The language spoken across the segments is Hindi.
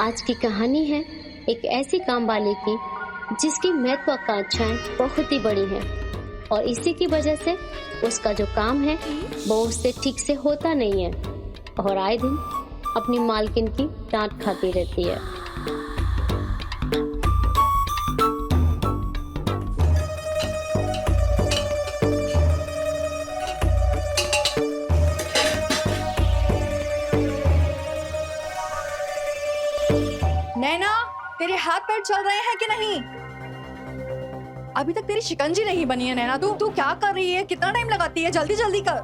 आज की कहानी है एक ऐसी काम वाले की जिसकी महत्वाकांक्षाएं बहुत ही बड़ी हैं और इसी की वजह से उसका जो काम है वो उससे ठीक से होता नहीं है और आए दिन अपनी मालकिन की डांट खाती रहती है। नैना, तेरे हाथ पैर चल रहे हैं कि नहीं? अभी तक तेरी शिकंजी नहीं बनी है नैना। तू क्या कर रही है? कितना टाइम लगाती है? जल्दी जल्दी कर।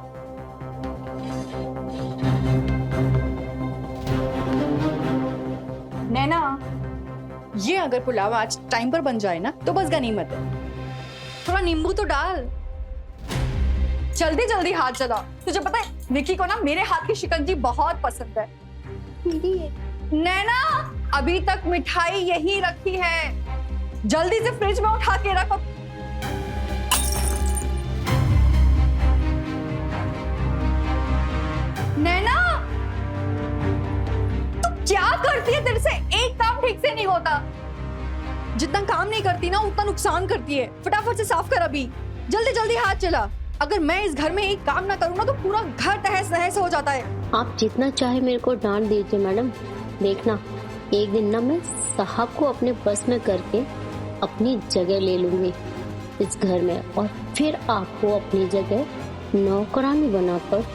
नैना, ये अगर पुलाव आज टाइम पर बन जाए ना तो बस गनीमत है। थोड़ा नींबू तो डाल। जल्दी जल्दी हाथ चला। तुझे पता है विकी को ना मेरे हाथ की शिकंजी बहुत पसंद है। नैना, अभी तक मिठाई यही रखी है, जल्दी से फ्रिज में उठा के रखो। नैना, तू क्या करती है? तेरे से एक काम ठीक से नहीं होता। जितना काम नहीं करती ना उतना नुकसान करती है। फटाफट से साफ कर अभी, जल्दी जल्दी हाथ चला। अगर मैं इस घर में एक काम ना करूँ ना तो पूरा घर तहस नहस हो जाता है। आप जितना चाहे मेरे को डांट दीजिए मैडम, देखना एक दिन ना मैं साहब को अपने बस में करके अपनी जगह ले लूंगी इस घर में और फिर आपको अपनी जगह नौकरानी बनाकर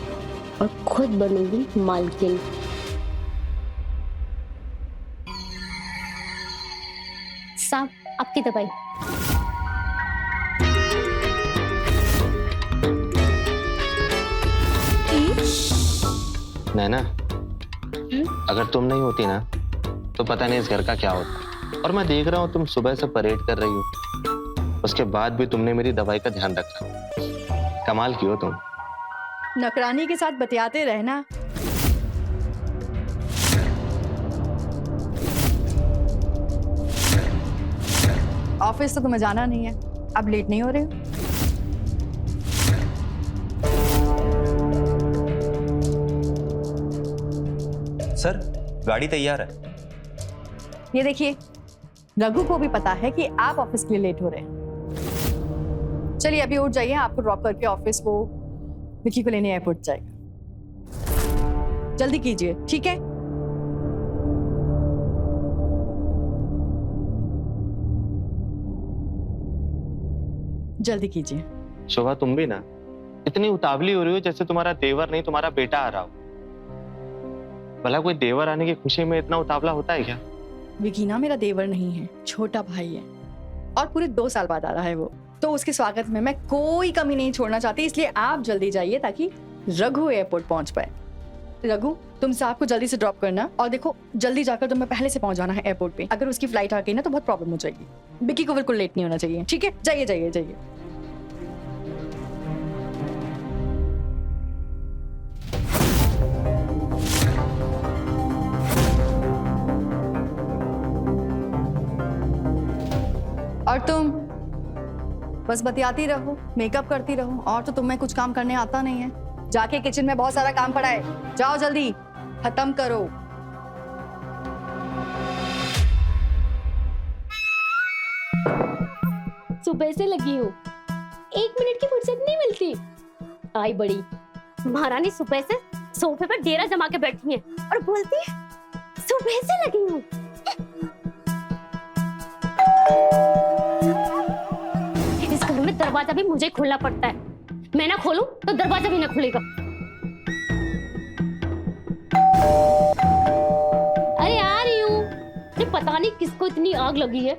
और खुद बनूंगी मालकिन। साहब, आपकी दवाई। नैना, अगर तुम नहीं होती ना तो पता नहीं इस घर का क्या होता। और मैं देख रहा हूँ तुम सुबह से परेड कर रही हो, उसके बाद भी तुमने मेरी दवाई का ध्यान रखा। कमाल की हो तुम। नौकरानी के साथ बतियाते रहना। ऑफिस तो तुम्हें जाना नहीं है, अब लेट नहीं हो रहे हो? सर, गाड़ी तैयार है। ये देखिए, रघु को भी पता है कि आप ऑफिस के लिए लेट हो रहे हैं। चलिए अभी उठ जाइए, आपको ड्रॉप करके ऑफिस वो विकी को लेने एयरपोर्ट जाएगा। जल्दी कीजिए, ठीक है? जल्दी कीजिए। शोभा, तुम भी ना इतनी उतावली हो रही हो जैसे तुम्हारा देवर नहीं तुम्हारा बेटा आ रहा हो। भला कोई देवर आने की खुशी में इतना उतावला होता है क्या? विकी ना मेरा देवर नहीं है, छोटा भाई है और पूरे 2 साल बाद आ रहा है वो। तो उसके स्वागत में मैं कोई कमी नहीं छोड़ना चाहती, इसलिए आप जल्दी जाइए ताकि रघु एयरपोर्ट पहुंच पाए। रघु, तुम साहब को जल्दी से ड्रॉप करना और देखो जल्दी जाकर तुम्हें पहले से पहुंच जाना है एयरपोर्ट पे। अगर उसकी फ्लाइट आ गई ना तो बहुत प्रॉब्लम हो जाएगी। विकी को बिल्कुल लेट नहीं होना चाहिए, ठीक है? जाइए जाइए जाइए। और तुम बस बतियाती रहो, मेकअप करती रहो, और तो तुम्हें कुछ काम करने आता नहीं है। जाके किचन में बहुत सारा काम पड़ा है, जाओ जल्दी खत्म करो। सुबह से लगी हूँ, 1 मिनट की फुर्सत नहीं मिलती। आई बड़ी महारानी सुबह से सोफे पर डेरा जमा के बैठी है और बोलती है सुबह से लगी हूँ। इस घर में दरवाजा भी मुझे खोलना पड़ता है, मैं ना खोलूं तो दरवाजा भी ना खुलेगा। अरे आ रही हूँ। पता नहीं किसको इतनी आग लगी है।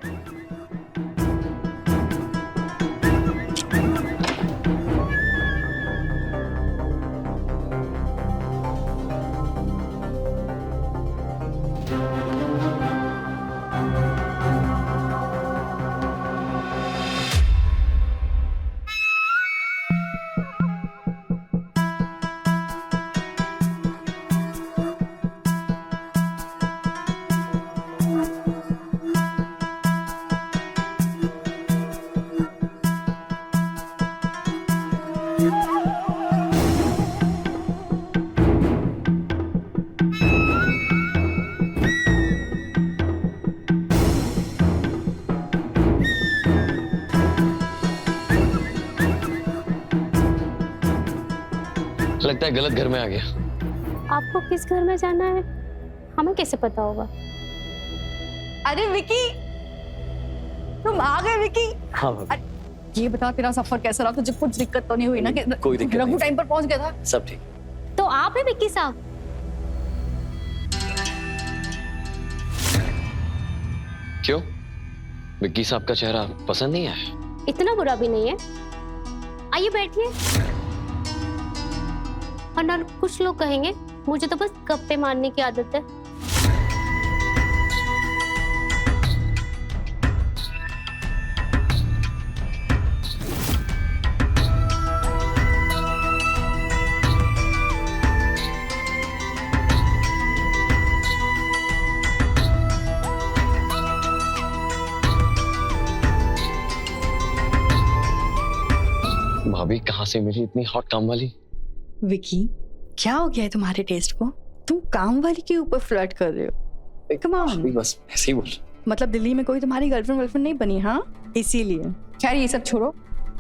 लगता है गलत घर में आ गया। आपको किस घर में जाना है हमें कैसे पता होगा? अरे विकी, तुम आ गए विकी। हाँ भाभी, ये बता तेरा सफर कैसा रहा? तुझे कुछ दिक्कत तो नहीं हुई ना? कि कोई दिक्कत रघु नहीं। टाइम पर पहुंच गया था? सब ठीक। तो आप है विक्की साहब? क्यों, विक्की साहब का चेहरा पसंद नहीं आया? इतना बुरा भी नहीं है। आइए बैठिए। और ना कुछ लोग कहेंगे मुझे तो बस गप्पे मारने की आदत है। भाभी कहाँ से मिली इतनी हॉट काम वाली? विकी, क्या हो गया है तुम्हारे टेस्ट को? तुम काम वाली के ऊपर फ्लर्ट कर रहे हो? Come on। भाभी बस ऐसे ही बोल। मतलब दिल्ली में कोई तुम्हारी गर्लफ्रेंड नहीं बनी? हाँ, इसीलिए। खैर ये सब छोड़ो,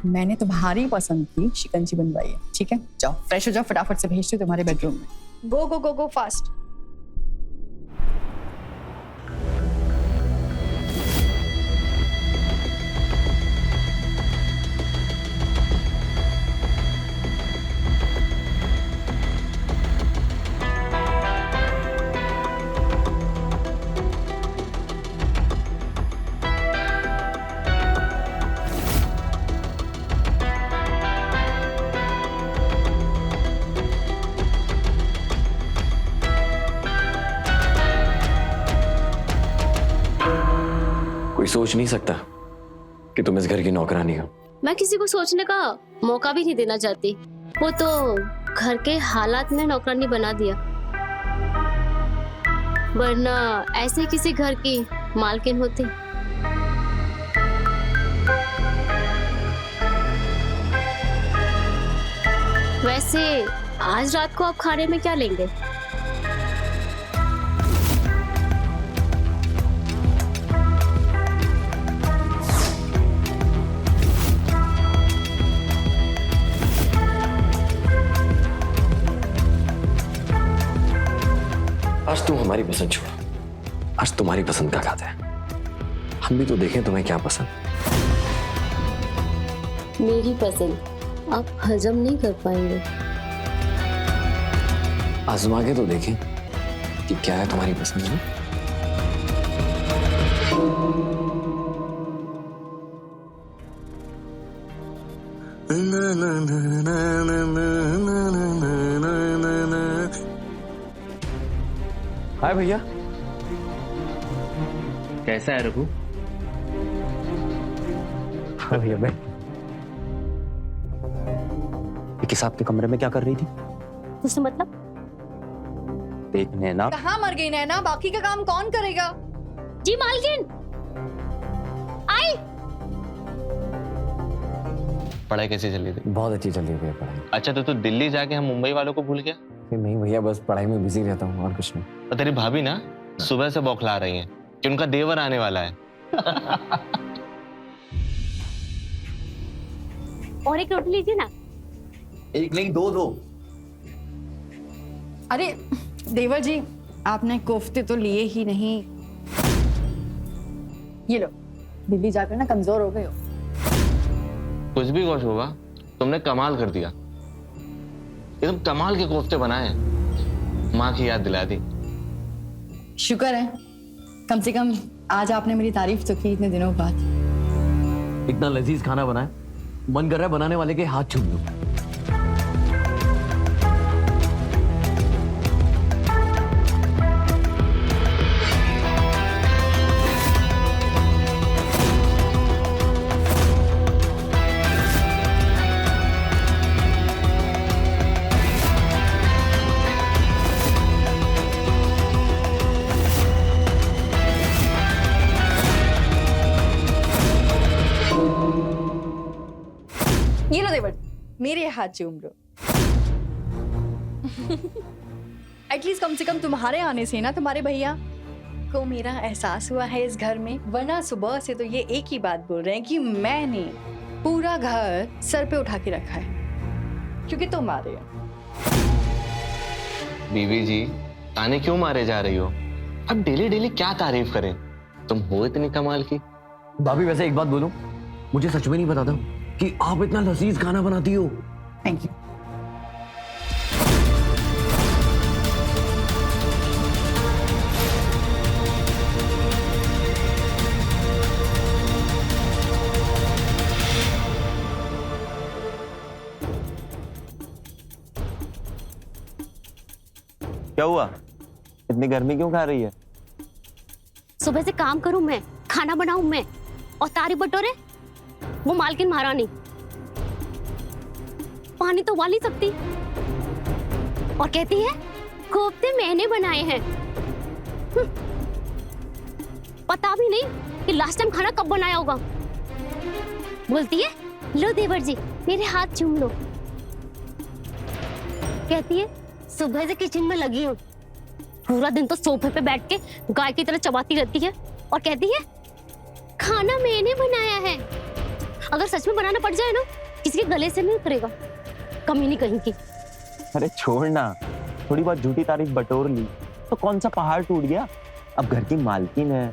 मैंने तुम्हारी पसंद की शिकंजी बनवाई है, ठीक है? जाओ फ्रेश हो जाओ, फटाफट से भेजती हूँ तुम्हारे बेडरूम में। गो गो गो गो फास्ट। कोई सोच नहीं सकता कि तुम इस घर की नौकरानी हो। मैं किसी को सोचने का मौका भी नहीं देना चाहती। वो तो घर के हालात में नौकरानी बना दिया, वरना ऐसे किसी घर की मालकिन होती। वैसे आज रात को आप खाने में क्या लेंगे? आज तुम हमारी पसंद छोड़ो, आज तुम्हारी पसंद का खाते हैं। हम भी तो देखें तुम्हें क्या पसंद। मेरी पसंद आप हजम नहीं कर पाएंगे। आजमा के तो देखें कि क्या है तुम्हारी पसंद में। हाय भैया। कैसा है रघु? हाँ भैया मैं विक्की साहब के कमरे में क्या कर रही थी? उससे मतलब? देख नैना, कहाँ मर गई नैना? बाकी का काम कौन करेगा? जी मालकिन आई। पढ़ाई कैसी चल रही थी? बहुत अच्छी चल रही है पढ़ाई। अच्छा तो तू दिल्ली जाके हम मुंबई वालों को भूल गया? नहीं भैया, बस पढ़ाई में बिजी रहता हूँ और कुछ नहीं। और तेरी भाभी ना सुबह से बौखला रही है कि उनका देवर आने वाला है। और एक रोटी लीजिए ना। एक नहीं, दो। अरे देवर जी, आपने कोफ्ते तो लिए ही नहीं। ये लो, दिल्ली जाकर ना कमजोर हो गए हो। कुछ भी गोश होगा, तुमने कमाल कर दिया। एकदम कमाल के कोफ्ते बनाए, माँ की याद दिला दी। शुक्र है, कम से कम आज आपने मेरी तारीफ तो की इतने दिनों बाद। इतना लजीज खाना बनाए, मन कर रहा है बनाने वाले के हाथ चूम लूं। ये लो देवर, मेरे हाथ चूम लो। एटलीस्ट कम से कम तुम्हारे आने से ना तुम्हारे भैया को मेरा एहसास हुआ है इस घर में, वरना सुबह से तो ये एक ही बात बोल रहे हैं कि मैंने पूरा घर सर पे उठा के रखा है क्योंकि तुम आ रहे हो। बीवी जी, ताने क्यों मारे जा रही हो? अब डेली डेली क्या तारीफ करें? तुम हो इतनी कमाल की। भाभी वैसे एक बात बोलूं, मुझे सच में नहीं पता था कि आप इतना लजीज खाना बनाती हो। Thank you. क्या हुआ? इतनी गर्मी क्यों खा रही है? सुबह से काम करूं मैं, खाना बनाऊं मैं, और तारी बटोरे वो मालकिन महारानी। पानी तो उबाल नहीं सकती और कहती है कोफ्ते मैंने बनाए हैं। पता भी नहीं कि लास्ट टाइम खाना कब बनाया होगा। बोलती है लो देवर जी मेरे हाथ चूम लो। कहती है सुबह से किचन में लगी हूँ, पूरा दिन तो सोफे पे बैठ के गाय की तरह चबाती रहती है और कहती है खाना मैंने बनाया है। अगर सच में बनाना पड़ जाए ना, किसी के गले से नहीं उतरेगा, कमी नहीं कहीं की। अरे छोड़ ना, थोड़ी बहुत झूठी तारीफ बटोर ली तो कौन सा पहाड़ टूट गया? अब घर की मालकिन है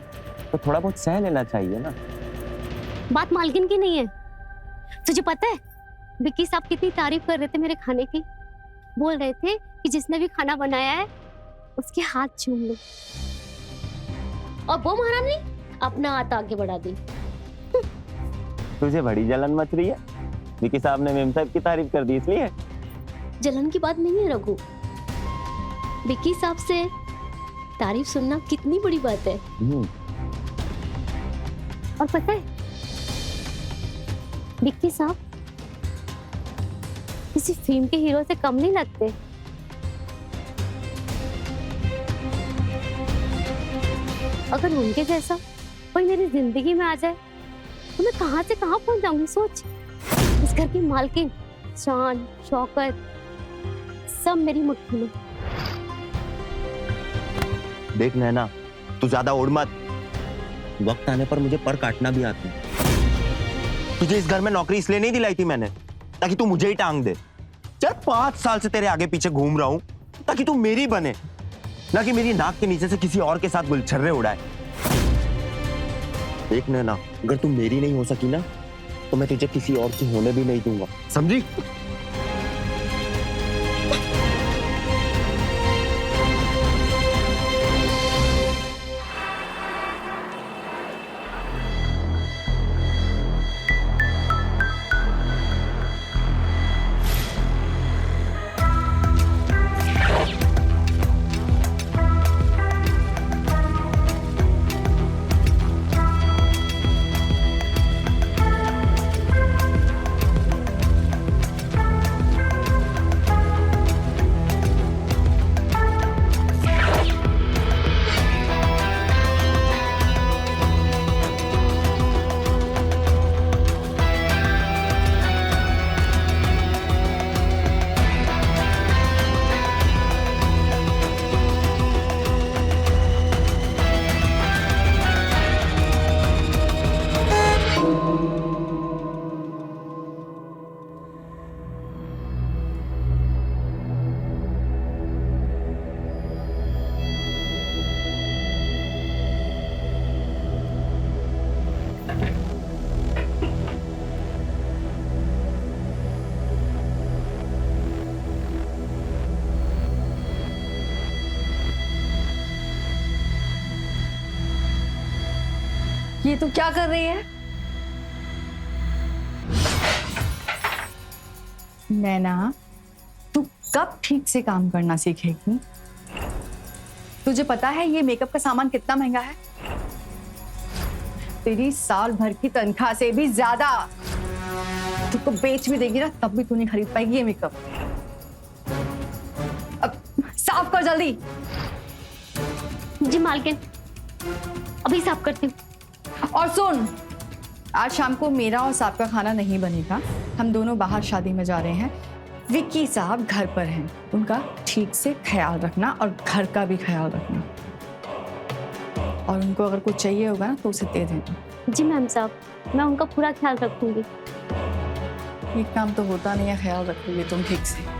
तो थोड़ा बहुत सह लेना चाहिए ना। बात मालकिन की नहीं है। तुझे पता है विक्की साहब कितनी तारीफ कर रहे थे मेरे खाने की। बोल रहे थे कि जिसने भी खाना बनाया है उसके हाथ चूम लो। और वो महारानी अपना हाथ आगे बढ़ा दी। तुझे बड़ी जलन मच रही है? विकी साहब ने मेम साहब की तारीफ कर दी इसलिए? जलन की बात नहीं है रघु, विक्की साहब से तारीफ सुनना कितनी बड़ी बात है। और पता है विक्की साहब किसी फिल्म के हीरो से कम नहीं लगते। अगर उनके जैसा कोई मेरी जिंदगी में आ जाए तो मैं कहां से कहां पहुंच जाऊंगी। सोच, इस घर की मालकिन, शान शौकत सब मेरी मुट्ठी में। देख नैना, तू ज्यादा उड़ मत। वक्त आने पर मुझे पर काटना भी आता है। तुझे इस घर में नौकरी इसलिए नहीं दिलाई थी मैंने ताकि तू मुझे ही टांग दे। चल 5 साल से तेरे आगे पीछे घूम रहा हूं ताकि तू मेरी बने, ना कि मेरी नाक के नीचे से किसी और के साथ गुलछर्रे उड़ाए। देख नैना, अगर तू मेरी नहीं हो सकी ना तो मैं तुझे किसी और की होने भी नहीं दूंगा, समझी? ये तू क्या कर रही है? नैना, तू कब ठीक से काम करना सीखेगी? तुझे पता है ये मेकअप का सामान कितना महंगा है? तेरी साल भर की तनख्वाह से भी ज्यादा। तुझको बेच भी देगी ना तब भी तू नहीं खरीद पाएगी ये मेकअप। अब साफ कर जल्दी। जी मालकिन, अभी साफ करती हूँ। और सुन, आज शाम को मेरा और साहब का खाना नहीं बनेगा। हम दोनों बाहर शादी में जा रहे हैं। विक्की साहब घर पर हैं, उनका ठीक से ख्याल रखना और घर का भी ख्याल रखना। और उनको अगर कुछ चाहिए होगा ना तो उसे दे देना। जी मैम साहब, मैं उनका पूरा ख्याल रखूंगी। ये काम तो होता नहीं है, ख्याल रखोगे तुम ठीक से।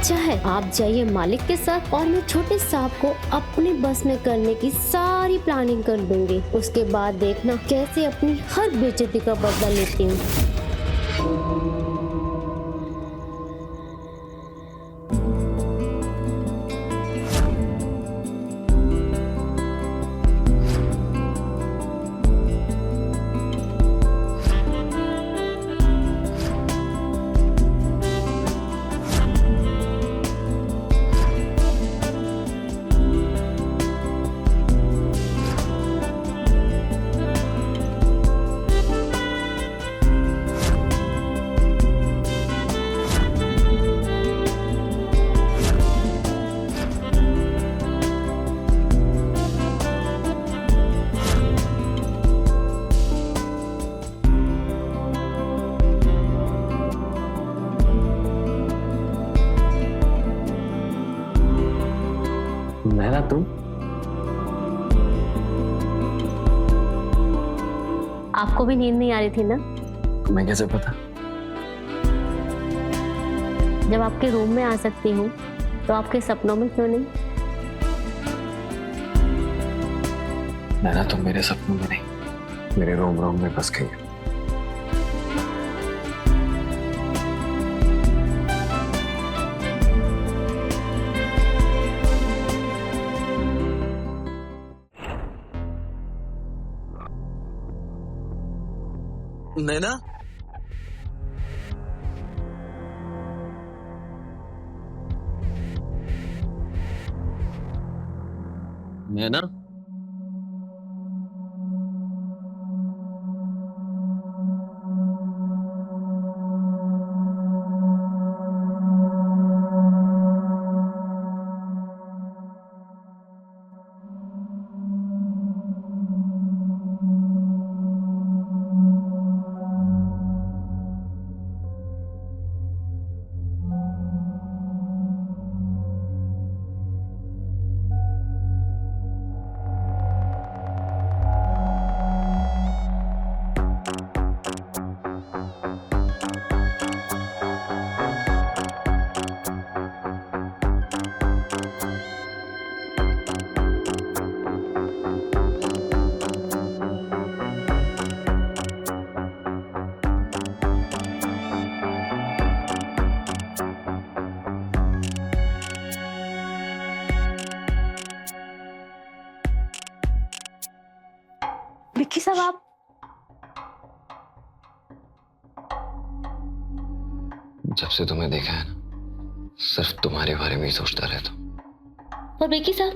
अच्छा है आप जाइए मालिक के साथ और मैं छोटे साहब को अपने बस में करने की सारी प्लानिंग कर दूंगी। उसके बाद देखना कैसे अपनी हर बेइज्जती का बदला लेती हूँ। नैना तुम? आपको भी नींद नहीं आ रही थी ना? तुम्हें कैसे पता? जब आपके रूम में आ सकती हूँ तो आपके सपनों में क्यों नहीं? नैना तुम मेरे सपनों में नहीं, मेरे रोम रोम में बस गई हो। नैना, नैना, विक्की साहब आप जब से तुम्हें देखा है ना, सिर्फ तुम्हारे बारे में ही सोचता रहता हूँ। और विक्की साहब?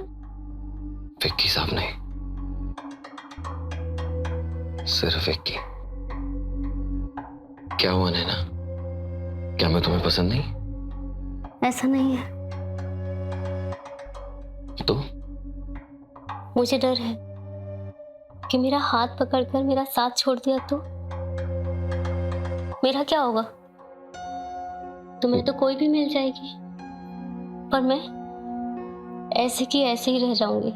विक्की साहब नहीं, सिर्फ विक्की। क्या हुआ नैना? क्या मैं तुम्हें पसंद नहीं? ऐसा नहीं है, तो मुझे डर है कि मेरा हाथ पकड़कर मेरा साथ छोड़ दिया तो मेरा क्या होगा? तुम्हें तो कोई भी मिल जाएगी पर मैं ऐसे की ऐसे ही रह जाऊंगी।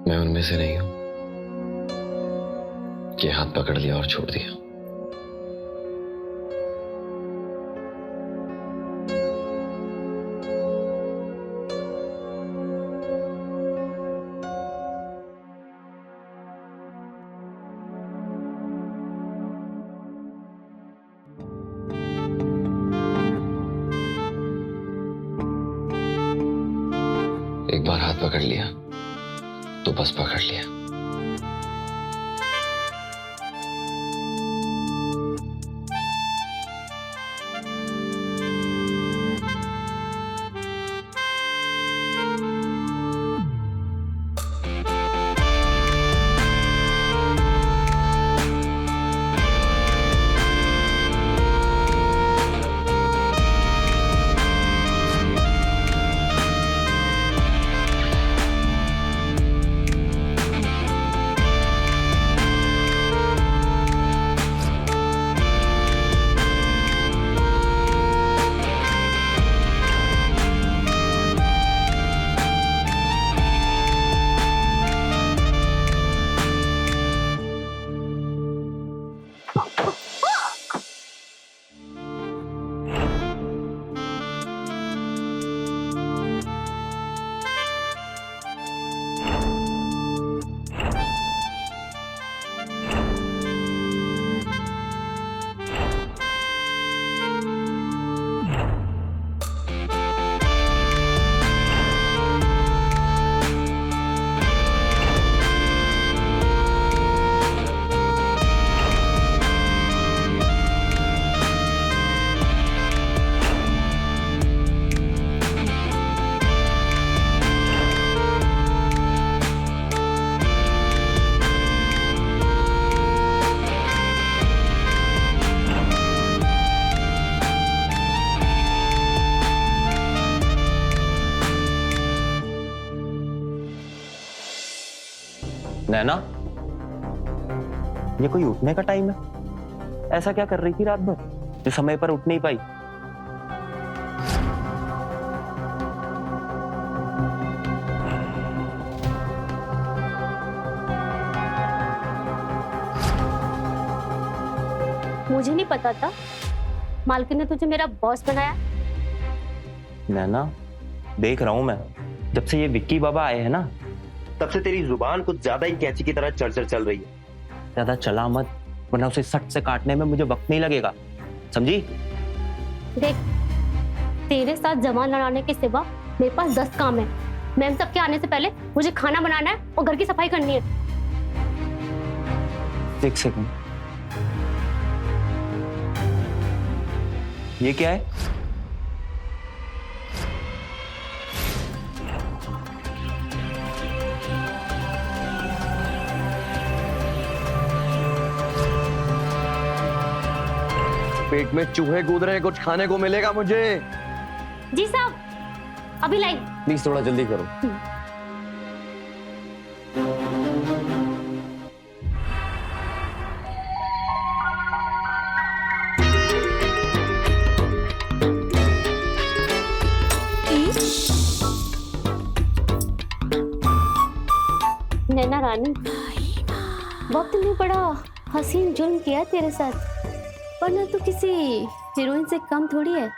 मैं उनमें से नहीं हूं कि हाथ पकड़ लिया और छोड़ दिया। एक बार हाथ पकड़ लिया तो बस पकड़ लिया। नैना, ये कोई उठने का टाइम है? ऐसा क्या कर रही थी रात भर जो समय पर उठ नहीं पाई? मुझे नहीं पता था मालकिन ने तुझे मेरा बॉस बनाया। नैना, देख रहा हूं मैं, जब से ये विक्की बाबा आए हैं ना, तब से तेरी जुबान कुछ ज्यादा ही कैंची की तरह चढ़ चल रही है। ज्यादा चला मत, वरना उसे सट से काटने में मुझे वक्त नहीं लगेगा, समझी? देख, तेरे साथ जवान लड़ाने के सिवा मेरे पास 10 काम है। मैम सबके आने से पहले मुझे खाना बनाना है और घर की सफाई करनी है। एक सेकंड, ये क्या है? पेट में चूहे कूद रहे हैं, कुछ खाने को मिलेगा मुझे। जी साहब, अभी लाई। प्लीज थोड़ा जल्दी करो। नैना रानी, वक्त ने बड़ा हसीन जुल्म किया तेरे साथ, वरना तू किसी हीरोइन से कम थोड़ी है।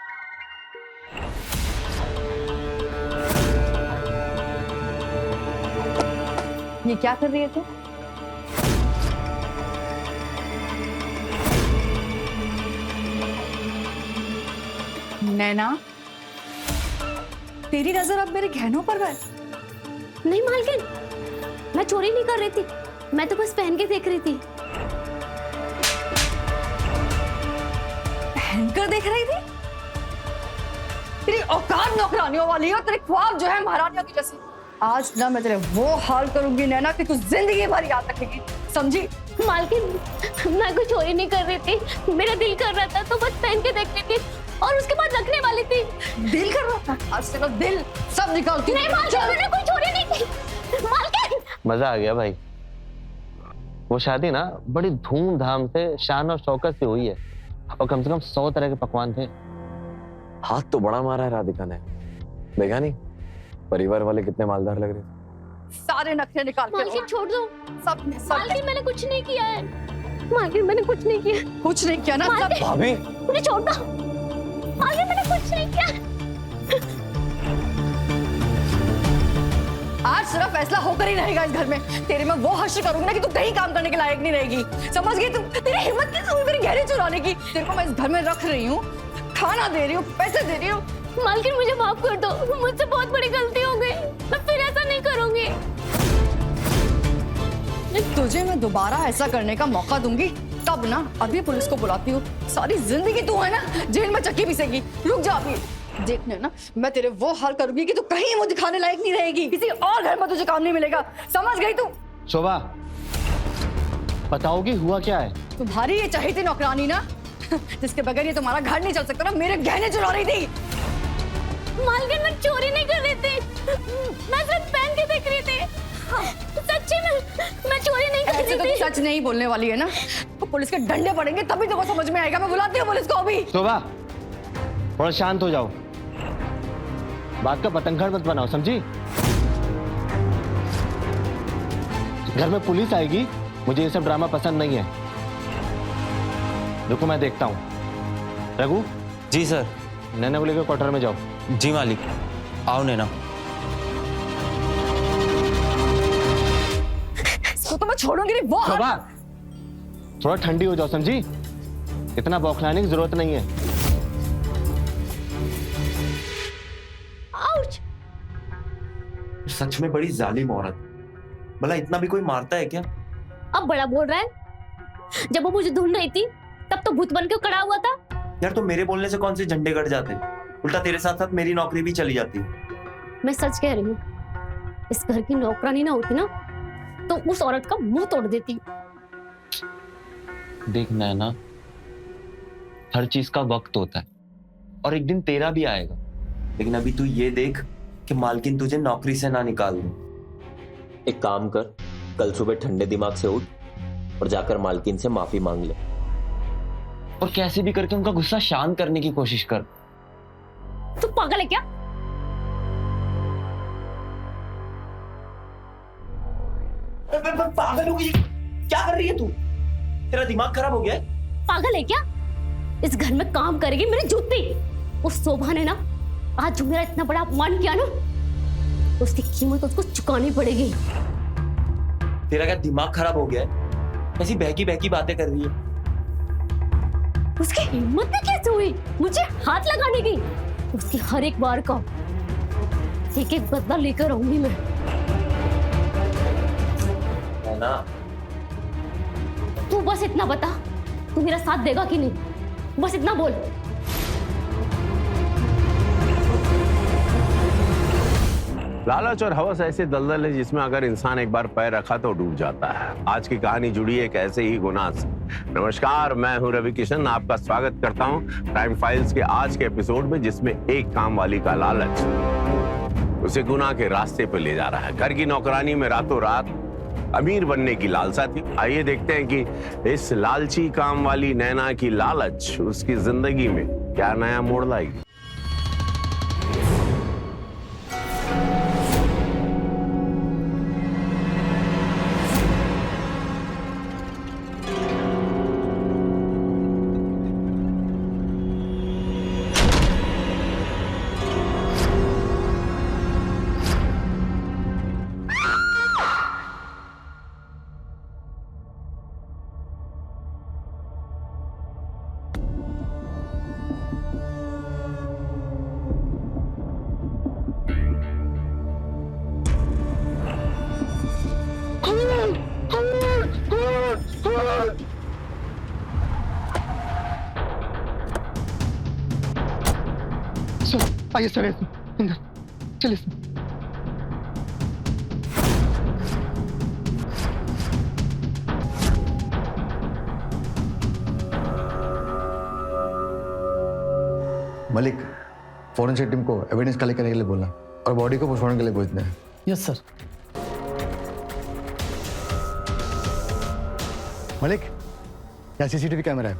ये क्या कर रही है तू? नैना, तेरी नजर अब मेरे गहनों पर है। नहीं मालकिन, मैं चोरी नहीं कर रही थी, मैं तो बस पहन के देख रही थी। पहनकर देख रही थी? तेरी औकात नौकरानियों वाली है और तेरे ख्वाब जो है महारानियों की जैसे। आज ना मैं तेरे वो हाल करूंगी नैना कि तू जिंदगी भर याद रखेगी, समझी? मालकिन, मैं कोई चोरी नहीं कर रही थी, मेरा दिल कर रहा था तो बस पहन के देख रही थी और उसके बाद रखने वाली थी। दिल कर रहा था? आज तेरा दिल सब निकालती हूँ। नहीं मालकिन, मैंने कोई चोरी नहीं की। मालकिन, मजा आ गया भाई। वो शादी ना बड़ी धूमधाम से, शान और शौकत से हुई है और कम से कम 100 तरह के पकवान थे। हाथ तो बड़ा मारा है राधिका ने, देखा नहीं परिवार वाले कितने मालदार लग रहे थे। सारे नखरे निकाल के मालकिन छोड़ दो। सब मालकिन, मैंने कुछ नहीं किया है। मालकिन, मैंने कुछ नहीं किया। कुछ नहीं किया ना सब। मालकिन, भाभी मुझे छोड़ दो। मालकिन, मैंने कुछ नहीं किया। आज सिर्फ फैसला होकर ही रहेगा इस घर में। तेरे में वो हश्र करूंगी ना कि तू कहीं काम करने के लायक नहीं रहेगी, समझ गई? तू तेरी हिम्मत कैसे हुई मेरी गहने चुराने की? तेरे को मैं इस घर में रख रही हूँ, खाना दे रही हूँ, पैसे दे रही हूँ। मालकिन, मुझे माफ कर दो, मुझसे बहुत बड़ी गलती हो गई, मैं फिर ऐसा नहीं करूंगी। तुझे मैं दोबारा ऐसा करने का मौका दूंगी तब ना। अभी पुलिस को बुलाती हूँ, सारी जिंदगी तू है ना जेल में चक्की पीसेगी। रुक जा अभी, देखने ना मैं तेरे वो हाल करूंगी कि तू कहीं मुझे दिखाने लायक नहीं रहेगी, किसी और घर में तुझे काम नहीं मिलेगा, समझ गई तू? शोभा, बताओगी हुआ क्या है? तुम्हारी ये चाहिए थी नौकरानी ना, जिसके बगैर ये तुम्हारा घर नहीं चल सकता ना। मेरे गहने चुरा रही थी। मालकिन, मैं चोरी नहीं कर रही थी, मैं सिर्फ पहन के देख रही थी। सच्ची में मैं चोरी नहीं कर ऐसे तो रही तू थी। सच नहीं बोलने वाली है ना, तो पुलिस के डंडे पड़ेंगे तभी तो समझ में आएगा। मैं बुलाती हूँ पुलिस को अभी। शोभा, थोड़ा शांत हो जाओ, बात का पतंगड़ मत बनाओ, समझी? घर में पुलिस आएगी, मुझे ये सब ड्रामा पसंद नहीं है। रुको, मैं देखता हूँ। रघु। जी सर। नैना को लेकर क्वार्टर में जाओ। जी मालिक। आओ नैना। इसको तो मैं छोड़ूंगी नहीं। वो शोभा, थोड़ा ठंडी हो जाओ, समझी? इतना बौखलाने की जरूरत नहीं है। आउच! सच में बड़ी जालिम औरत। भला इतना भी कोई मारता है क्या? अब बड़ा बोल रहा है। जब वो मुझे ढूंढ रही थी तब तो भूत बन के खड़ा हुआ था। यार, तो मेरे बोलने से कौन से झंडे गड़ जाते? उल्टा तेरे साथ साथ मेरी नौकरी भी चली जाती। मैं सच कह रही हूँ, इस घर की नौकरानी ना होती ना तो उस औरत का मुंह तोड़ देती। देख नैना, हर चीज का वक्त होता है और एक दिन तेरा भी आएगा। लेकिन अभी तू ये देख कि मालकिन तुझे नौकरी से ना निकाल दे। एक काम कर, कल सुबह ठंडे दिमाग से उठ और जाकर मालकिन से माफी मांग ले। और कैसे भी करके उनका गुस्सा शांत करने की कोशिश कर। तू पागल है क्या? पागल हो गई, क्या कर रही है तू? तेरा दिमाग खराब हो गया है? पागल है क्या? इस घर में काम करेगी मेरी जूती। उस शोभा ने ना आज जो मेरा इतना बड़ा अपमान किया ना, उसकी कीमत उसको चुकानी पड़ेगी। तेरा क्या दिमाग खराब हो गया है? ऐसी बहकी बहकी बातें कर रही है। उसकी हिम्मत भी कैसे हुई मुझे हाथ लगाने की? उसकी हर एक बार का एक एक बदला लेकर आऊंगी मैं। है ना? तू बस इतना बता, तू मेरा साथ देगा कि नहीं? बस इतना बोल। लालच और हवस ऐसे दलदल है जिसमें अगर इंसान एक बार पैर रखा तो डूब जाता है। आज की कहानी जुड़ी है एक ऐसे ही गुनाह से। नमस्कार, मैं हूं रवि किशन, आपका स्वागत करता हूं क्राइम फाइल्स के आज के एपिसोड में, जिसमें एक काम वाली का लालच उसे गुनाह के रास्ते पर ले जा रहा है। घर की नौकरानी में रातों रात अमीर बनने की लालसा थी। आइए देखते हैं कि इस लालची काम वाली नैना की लालच उसकी जिंदगी में क्या नया मोड़ लाएगी। आइए सर, अंदर चलिए सर। मलिक, फॉरेंसिक टीम को एविडेंस कलेक्ट करने के लिए बोलना और बॉडी को पोस्टमार्टम के लिए भेजना है। Yes sir. मलिक, यहाँ सीसीटीवी कैमरा है,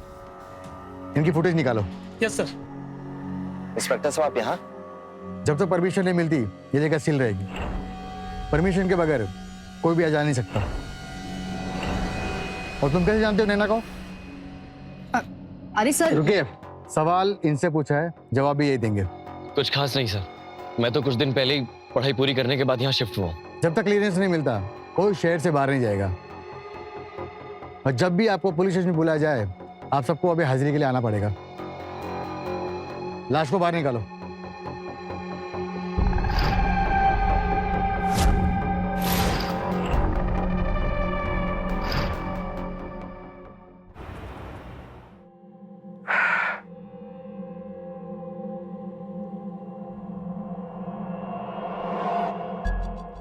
इनकी फुटेज निकालो। Yes sir. इंस्पेक्टर साहब आप यहाँ? जब तक परमिशन नहीं मिलती ये जगह सील रहेगी। परमिशन के बगैर कोई भी आ जा नहीं सकता। और तुम कैसे जानते हो नैना को? अरे सर, रुकिए, सवाल इनसे पूछा है, जवाब भी यही देंगे। कुछ खास नहीं सर, मैं तो कुछ दिन पहले ही पढ़ाई पूरी करने के बाद यहाँ शिफ्ट हुआ। जब तक क्लियरेंस नहीं मिलता कोई शहर से बाहर नहीं जाएगा। और जब भी आपको पुलिस स्टेशन बुलाया जाए, आप सबको अभी हाजिरी के लिए आना पड़ेगा। लाश को बाहर निकालो।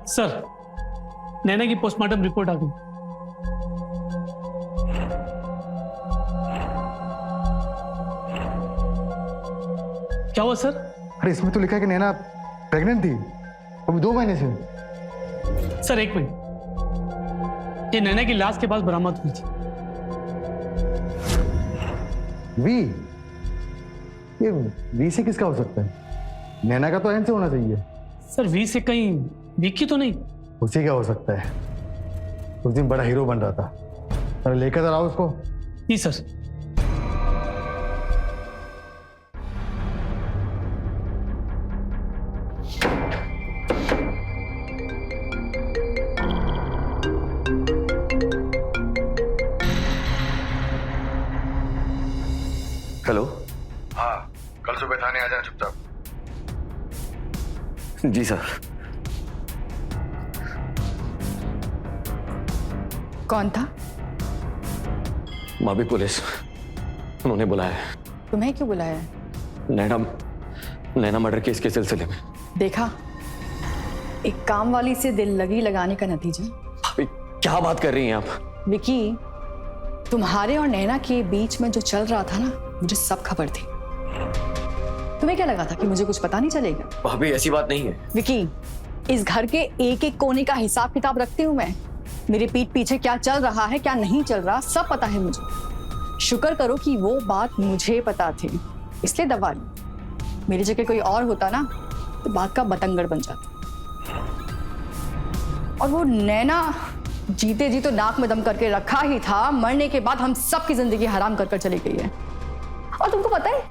सर, नैना की पोस्टमार्टम रिपोर्ट आ गई। क्या हुआ सर? अरे इसमें तो लिखा है कि नैना प्रेग्नेंट थी अभी 2 महीने से। सर एक मिनट, ये नैना की लाश के पास बरामद हुई थी। वी? ये वी से किसका हो सकता है? नैना का तो एन से होना चाहिए। सर वी से कहीं विक्की तो नहीं? उसी का हो सकता है, उस दिन बड़ा हीरो बन रहा था। अरे लेकर जरा आओ उसको। जी सर। हेलो। हाँ, कल सुबह थाने आ जाना चुपचाप। जी सर। कौन था? भाभी पुलिस, उन्होंने बुलाया है। तुम्हें क्यों बुलाया है? नैना मर्डर केस के सिलसिले में। देखा, एक काम वाली से दिल लगी लगाने का नतीजा। भाभी क्या बात कर रही हैं आप? विकी, तुम्हारे और नैना के बीच में जो चल रहा था ना, मुझे सब खबर थी। तुम्हें क्या लगा था कि मुझे कुछ पता नहीं चलेगा? भाभी ऐसी बात नहीं है। विकी, इस घर के एक एक कोने का हिसाब किताब रखती हूँ मैं। मेरे पीठ पीछे क्या चल रहा है क्या नहीं चल रहा सब पता है मुझे। शुक्र करो कि वो बात मुझे पता थी, इसलिए दबा ली। मेरी जगह कोई और होता ना तो बात का बतंगड़ बन जाता। और वो नैना जीते जी तो नाक में दम करके रखा ही था, मरने के बाद हम सबकी जिंदगी हराम कर चली गई है। और तुमको पता है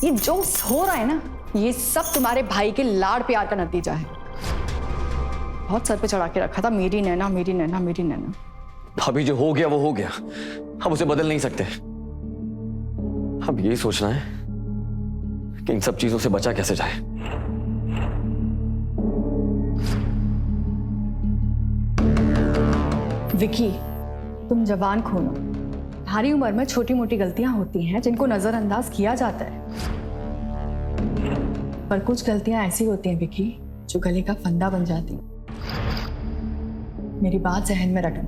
ये जो हो रहा है ना, ये सब तुम्हारे भाई के लाड़ प्यार का नतीजा है। बहुत सर पे चढ़ा के रखा था, मेरी नैना मेरी नैना मेरी नैना। भाभी जो हो गया वो हो गया, हम उसे बदल नहीं सकते। अब यही सोचना है कि इन सब चीजों से बचा कैसे जाए। विकी, तुम जवान खोलो। तुम्हारी उम्र में छोटी मोटी गलतियां होती हैं जिनको नजरअंदाज किया जाता है, पर कुछ गलतियां ऐसी होती हैं विकी जो गले का फंदा बन जाती हैं। मेरी बात जहन में रखना।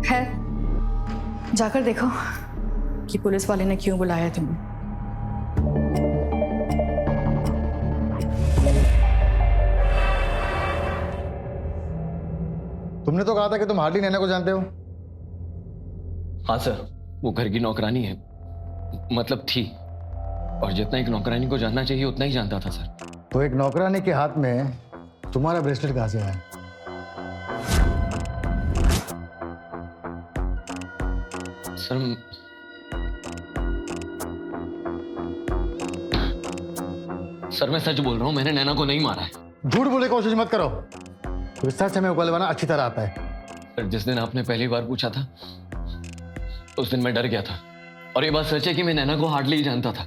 खैर, जाकर देखो कि पुलिस वाले ने क्यों बुलाया तुम्हें। तुमने तो कहा था कि तुम हार्डली नैना को जानते हो। हाँ सर, वो घर की नौकरानी है, मतलब थी, और जितना एक नौकरानी को जानना चाहिए उतना ही जानता था सर। तो एक नौकरानी के हाथ में तुम्हारा ब्रेसलेट कहां से आया? सर मैं सच बोल रहा हूँ, मैंने नैना को नहीं मारा है। झूठ बोलने की कोशिश मत करो, तो सच हमें उगलवाना अच्छी तरह आता है। सर जिस दिन आपने पहली बार पूछा था उस दिन मैं डर गया था, और ये बात सच है कि मैं नैना को हार्डली ही जानता था।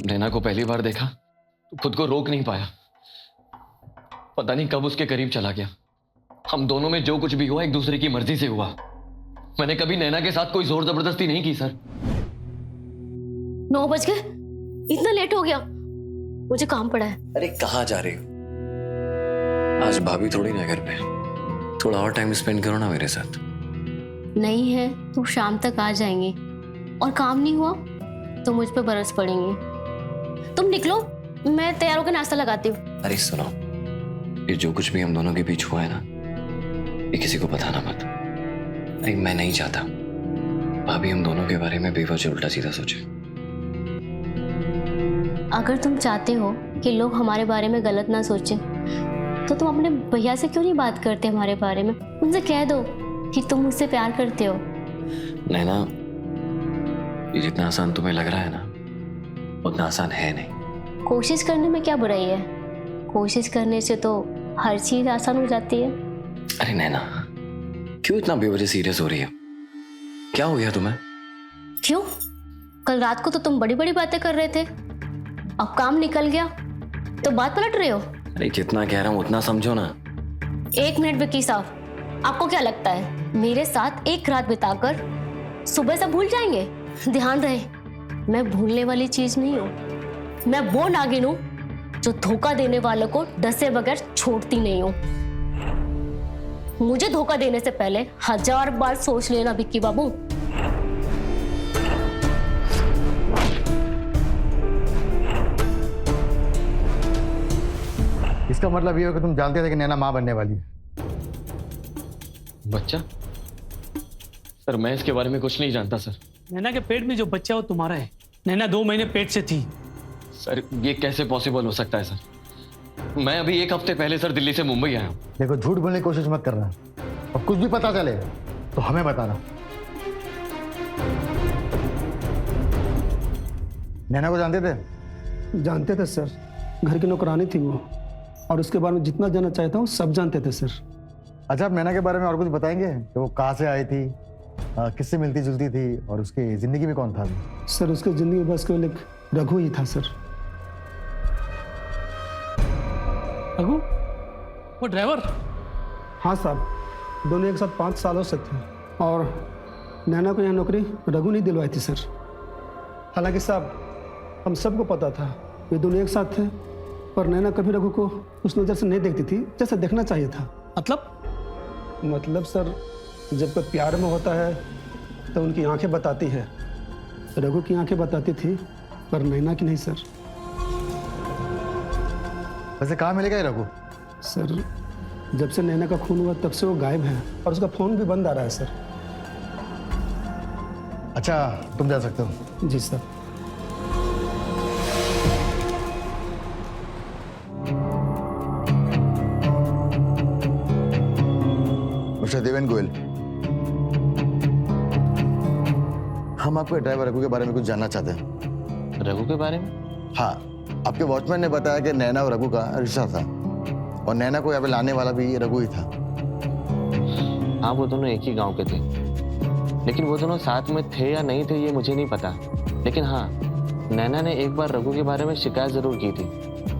नैना को पहली बार देखा तो खुद को रोक नहीं पाया, पता नहीं कब उसके करीब चला गया। हम दोनों में जो कुछ भी हुआ एक दूसरे की मर्जी से हुआ। मैंने कभी नैना के साथ कोई जोर जबरदस्ती नहीं की सर। 9 बज गए, इतना लेट हो गया, मुझे काम पड़ा है। अरे कहाँ जा रही हो? आज भाभी थोड़ी ना घर पे, थोड़ा और टाइम स्पेंड करो ना मेरे साथ। नहीं है तो शाम तक आ जाएंगे, और काम नहीं हुआ तो मुझ पे बरस पड़ेंगे। तुम निकलो, मैं तैयार होकर नाश्ता लगाती हूँ। अरे सुनो, ये जो कुछ भी हम दोनों के बीच हुआ है ना, ये किसी को बताना मत। अरे मैं नहीं चाहता भाभी हम दोनों के बारे में बेवजह उल्टा सीधा सोचे। अगर तुम चाहते हो कि लोग हमारे बारे में गलत ना सोचें, तो तुम अपने भैया से क्यों नहीं बात करते हमारे बारे में? उनसे कह दो कि तुम मुझसे प्यार करते हो। नैना, ये जितना आसान तुम्हें लग रहा है ना, उतना आसान है नहीं। कोशिश करने में क्या बुराई है? कोशिश करने से तो हर चीज आसान हो जाती है। अरे नैना, क्यों इतना बेवजह सीरियस हो रही है? क्या हो गया तुम्हें? क्यों? कल रात को तो तुम बड़ी बड़ी बातें कर रहे थे, अब काम निकल गया तो बात पलट रहे हो। अरे जितना कह रहा हूँ उतना समझो ना। 1 मिनट विक्की साहब, आपको क्या लगता है मेरे साथ एक रात बिताकर सुबह से भूल जाएंगे? ध्यान रहे, मैं भूलने वाली चीज नहीं हूँ। मैं वो नागिन हूँ जो धोखा देने वालों को डसे बगैर छोड़ती नहीं हूँ। मुझे धोखा देने से पहले 1000 बार सोच लेना विक्की बाबू। इसका मतलब ये हो कि तुम जानते थे कि नैना मां बनने वाली है। बच्चा? सर मैं इसके बारे में कुछ नहीं जानता सर। नैना के पेट में जो बच्चा है वो तुम्हारा है। नैना 2 महीने पेट से थी। सर ये कैसे पॉसिबल हो सकता है सर? मैं अभी 1 हफ्ते पहले सर दिल्ली से मुंबई आया हूँ। देखो, झूठ बोलने की कोशिश मत करना, और कुछ भी पता चले तो हमें बताना। नैना को जानते थे? जानते थे सर, घर की नौकरानी थी वो, और उसके बारे में जितना जानना चाहता हूँ सब जानते थे सर। अच्छा, आप नैना के बारे में और कुछ बताएंगे कि वो कहाँ से आई थी, किससे मिलती जुलती थी, और उसकी जिंदगी में कौन था? सर उसकी जिंदगी में बस केवल एक रघु ही था सर। रघु? वो ड्राइवर? हाँ साहब, दोनों एक साथ 5 सालों से थे, और नैना को यहाँ नौकरी रघु नहीं दिलवाई थी सर। हालांकि साहब हम सबको पता था ये दोनों एक साथ थे, पर नैना कभी रघु को उस नज़र से नहीं देखती थी जैसे देखना चाहिए था। मतलब सर, जब कोई प्यार में होता है तो उनकी आंखें बताती है। रघु की आंखें बताती थी, पर नैना की नहीं सर। वैसे कहाँ मिलेगा ये रघु? सर जब से नैना का खून हुआ तब से वो गायब है और उसका फ़ोन भी बंद आ रहा है सर। अच्छा, तुम जा सकते हो। जी सर। मिस्टर देवेन गोयल, हम आपके ड्राइवर रघु के बारे में कुछ जानना चाहते हैं। रघु के बारे में? हाँ, आपके वॉचमैन ने बताया कि नैना और रघु का रिश्ता था और नैना को यहाँ पे लाने वाला भी रघु ही था। हाँ, वो दोनों एक ही गांव के थे, लेकिन वो दोनों साथ में थे या नहीं थे ये मुझे नहीं पता। लेकिन हाँ, नैना ने एक बार रघु के बारे में शिकायत जरूर की थी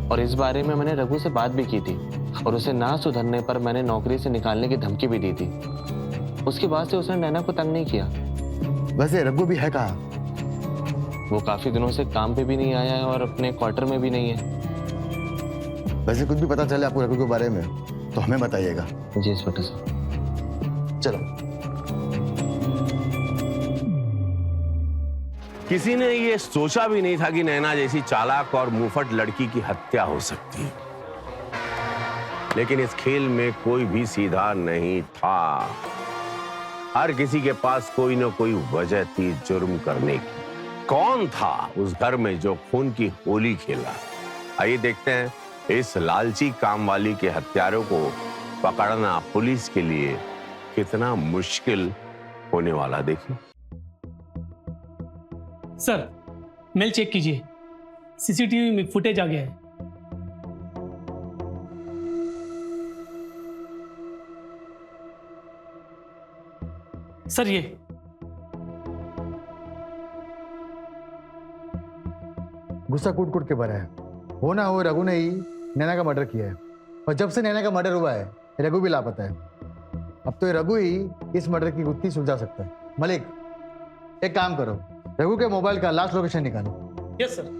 और इस बारे में मैंने रघु से बात भी की थी और उसे ना सुधरने पर मैंने नौकरी से निकालने की धमकी भी दी थी। उसके बाद से उसने नैना को तंग नहीं किया। वैसे रघु भी है कहाँ? वो काफी दिनों से काम पे भी नहीं आया है और अपने क्वार्टर में भी नहीं है। वैसे कुछ भी पता चले आपको रघु के बारे में तो हमें बताइएगा। जी इंस्पेक्टर साहब। चलो। किसी ने ये सोचा भी नहीं था कि नैना जैसी चालाक और मुंहफट लड़की की हत्या हो सकती है, लेकिन इस खेल में कोई भी सीधा नहीं था। हर किसी के पास कोई ना कोई वजह थी जुर्म करने की। कौन था उस घर में जो खून की होली खेला? आइए देखते हैं इस लालची काम वाली के हत्यारों को पकड़ना पुलिस के लिए कितना मुश्किल होने वाला। देखिए सर, मेल चेक कीजिए, सीसीटीवी में फुटेज आ गया है। सर ये गुस्सा कूट कूट के भरा है। हो ना हो रघु ने ही नैना का मर्डर किया है और जब से नैना का मर्डर हुआ है रघु भी लापता है। अब तो ये रघु ही इस मर्डर की गुत्थी सुलझा सकता है। मलिक, एक काम करो, रघु के मोबाइल का लास्ट लोकेशन निकालो। Yes sir.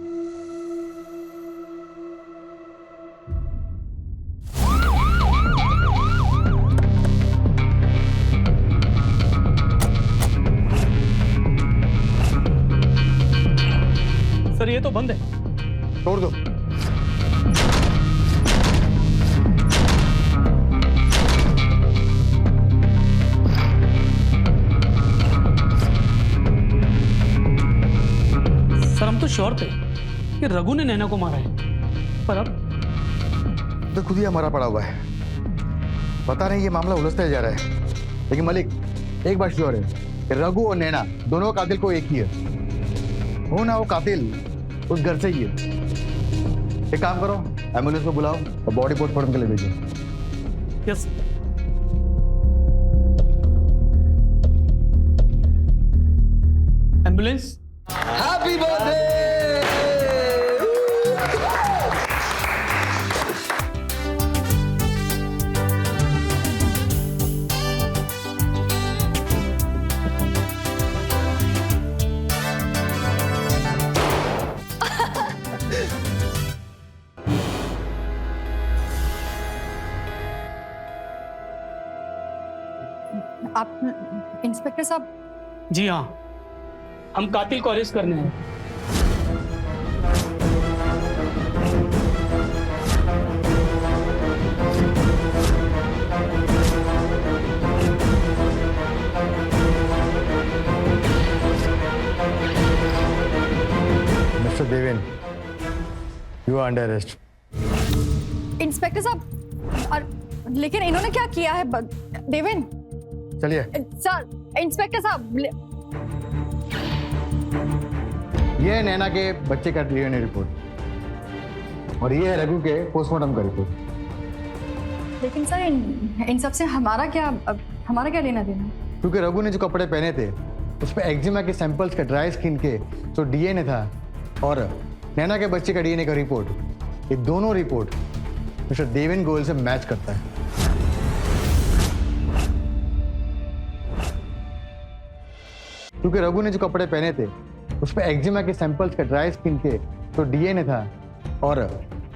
सर ये तो बंद है। तोड़ दो। सर हम तो श्योर थे कि रघु ने नैना को मारा है, पर अब तो खुद ही हमारा पड़ा हुआ है। पता नहीं ये मामला उलझता जा रहा है, लेकिन मलिक एक बात श्योर है कि रघु और नैना दोनों कातिल को एक ही है। हो ना वो कातिल उस घर से ही है। एक काम करो, एम्बुलेंस को बुलाओ और बॉडी पोस्टमार्टम के लिए भेजो। Yes ambulance. Happy birthday. आप इंस्पेक्टर साहब? जी हाँ, हम कातिल को अरेस्ट करने हैं। Mister Deven, you are under arrest. Inspector साहब, और लेकिन इन्होंने क्या किया है? देवेन चलिए। सर, इंस्पेक्टर साहब, ये है नैना के बच्चे का डीएनए रिपोर्ट और ये है रघु के पोस्टमार्टम का रिपोर्ट। लेकिन सर इन सब से हमारा क्या लेना देना? क्योंकि रघु ने जो कपड़े पहने थे उस पर एक्जिमा के सैंपल्स का ड्राई स्किन के जो डीएनए था और नैना के बच्चे का डीएनए का रिपोर्ट, ये दोनों रिपोर्ट मिस्टर देवेन गोयल से मैच करता है। क्योंकि रघु ने जो कपड़े पहने थे उस पर एक्जिमा के सैंपल्स का ड्राई स्किन के जो डीएनए था और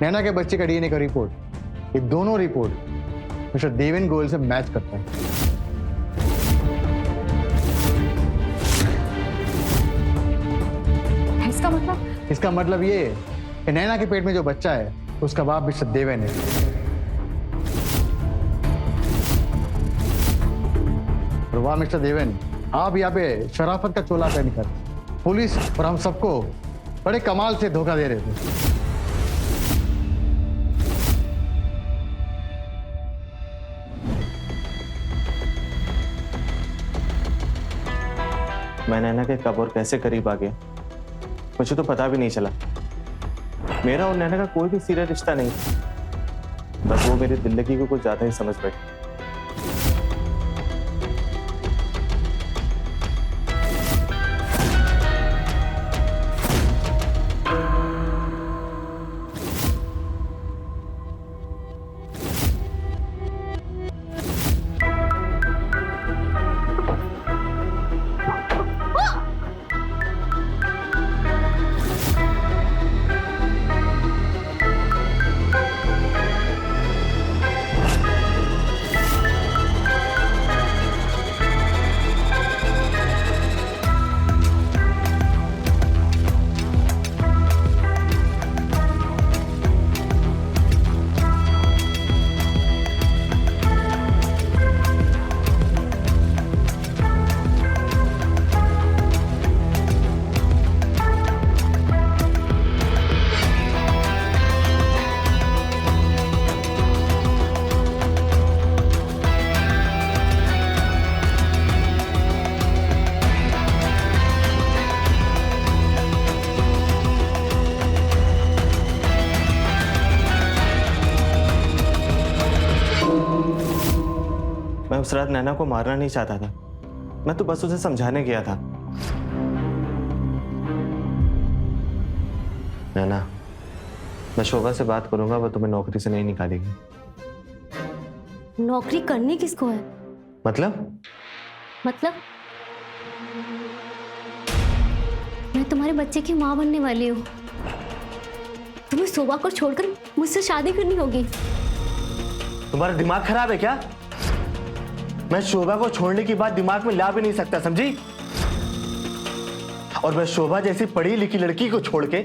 नैना के बच्चे का डीएनए का रिपोर्ट, ये दोनों रिपोर्ट मिस्टर देवेन गोयल से मैच करता है। इसका मतलब ये है कि नैना के पेट में जो बच्चा है उसका बाप मिस्टर देवेन है। और वाह मिस्टर देवेन, आप यहाँ पे शराफत का चोला पहन कर पुलिस और हम सबको बड़े कमाल से धोखा दे रहे थे। मैं नैना के कब और कैसे करीब आ गया मुझे तो पता भी नहीं चला। मेरा और नैना का कोई भी सीरियस रिश्ता नहीं, बस वो मेरी जिंदगी को कुछ ज्यादा ही समझ बैठी। मैं उस रात नैना को मारना नहीं चाहता था, मैं तो बस उसे समझाने गया था। नैना, मैं शोभा से बात करूंगा, वो तुम्हें नौकरी से नहीं निकालेगी। नौकरी करनी किसको है? मतलब मैं तुम्हारे बच्चे की माँ बनने वाली हूँ। तुम्हें शोभा को छोड़कर मुझसे शादी करनी होगी। तुम्हारा दिमाग खराब है क्या? मैं शोभा को छोड़ने की बात दिमाग में ला भी नहीं सकता, समझी? और मैं शोभा जैसी पढ़ी लिखी लड़की को छोड़ के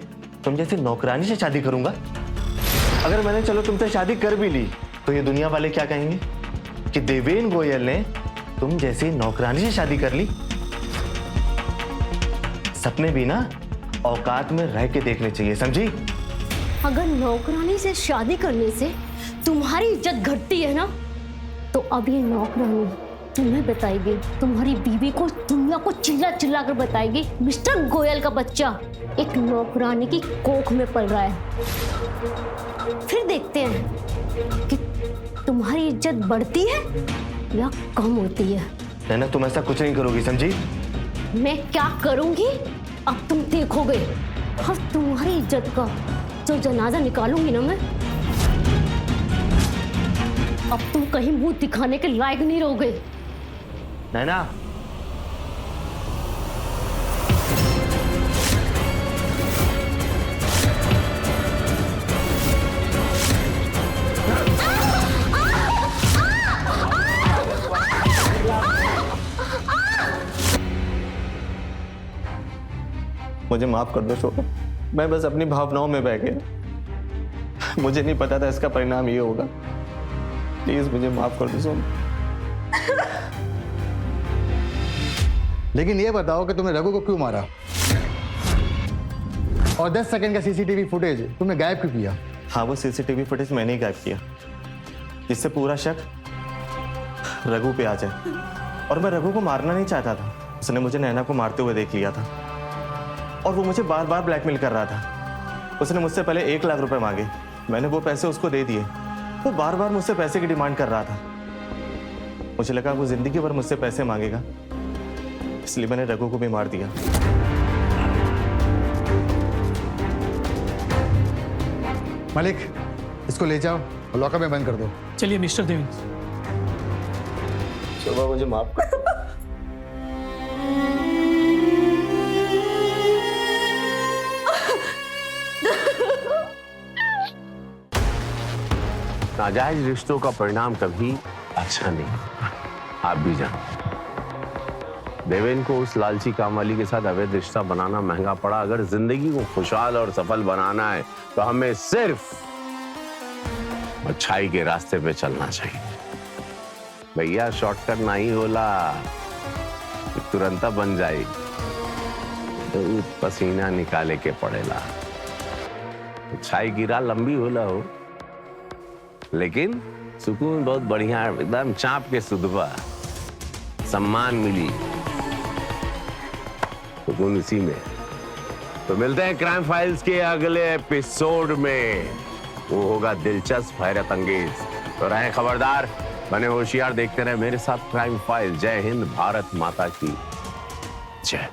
तुम जैसी नौकरानी से शादी करूंगा? अगर मैंने चलो तुमसे शादी कर भी ली तो ये दुनिया वाले क्या कहेंगे कि देवेन गोयल ने तुम जैसी नौकरानी से शादी कर ली। सपने भी ना औकात में रह के देखने चाहिए, समझी? अगर नौकरानी से शादी करने से तुम्हारी इज्जत घटती है ना, तो अब ये नौकरानी तुम्हें बताएगी, तुम्हारी बीवी को दुनिया को चिल्ला चिल्ला कर बताएगी, मिस्टर गोयल का बच्चा एक नौकरानी की कोख में पल रहा है। फिर देखते हैं कि तुम्हारी इज्जत बढ़ती है या कम होती है। नैना, तुम ऐसा कुछ नहीं करोगी, समझी? मैं क्या करूंगी अब तुम देखोगे। अब तुम्हारी इज्जत का जो जनाजा निकालूंगी ना मैं, अब तुम कहीं मुंह दिखाने के लायक नहीं रहोगे। नैना, मुझे माफ कर दो शोभा, मैं बस अपनी भावनाओं में बह गया। मुझे नहीं पता था इसका परिणाम ये होगा। प्लीज मुझे माफ कर दो सोनू। लेकिन ये बताओ कि तुमने रघु को क्यों मारा, और 10 सेकंड का सीसीटीवी फुटेज तुमने गायब क्यों किया? हाँ, वो सीसीटीवी फुटेज मैंने ही गायब किया, जिससे पूरा शक रघु पे आ जाए। और मैं रघु को मारना नहीं चाहता था, उसने मुझे नैना को मारते हुए देख लिया था और वो मुझे बार बार ब्लैकमेल कर रहा था। उसने मुझसे पहले 1 लाख रुपए मांगे, मैंने वो पैसे उसको दे दिए। वो बार बार मुझसे पैसे की डिमांड कर रहा था। मुझे लगा वो जिंदगी भर मुझसे पैसे मांगेगा, इसलिए मैंने रघु को भी मार दिया। मलिक, इसको ले जाओ और लॉकअप में बंद कर दो। चलिए मिस्टर देवेन। शोभा, मुझे माफ कर। नाजायज रिश्तों का परिणाम कभी अच्छा नहीं। आप भी जान, देवेन को उस लालची कामवाली के साथ अवैध रिश्ता बनाना महंगा पड़ा। अगर जिंदगी को खुशहाल और सफल बनाना है तो हमें सिर्फ अच्छाई के रास्ते पे चलना चाहिए। भैया शॉर्टकट नहीं होला, तुरंत बन जाए तो पसीना निकाले के पड़ेला। छाई गिरा लंबी होला हो, लेकिन सुकून बहुत बढ़िया है, एकदम चाप के सुधबा, सम्मान मिली, सुकून इसी में। तो मिलते हैं क्राइम फाइल्स के अगले एपिसोड में, वो होगा दिलचस्प, हैरत अंगेज। तो रहें खबरदार, बने होशियार, देखते रहे मेरे साथ क्राइम फाइल। जय हिंद, भारत माता की जय।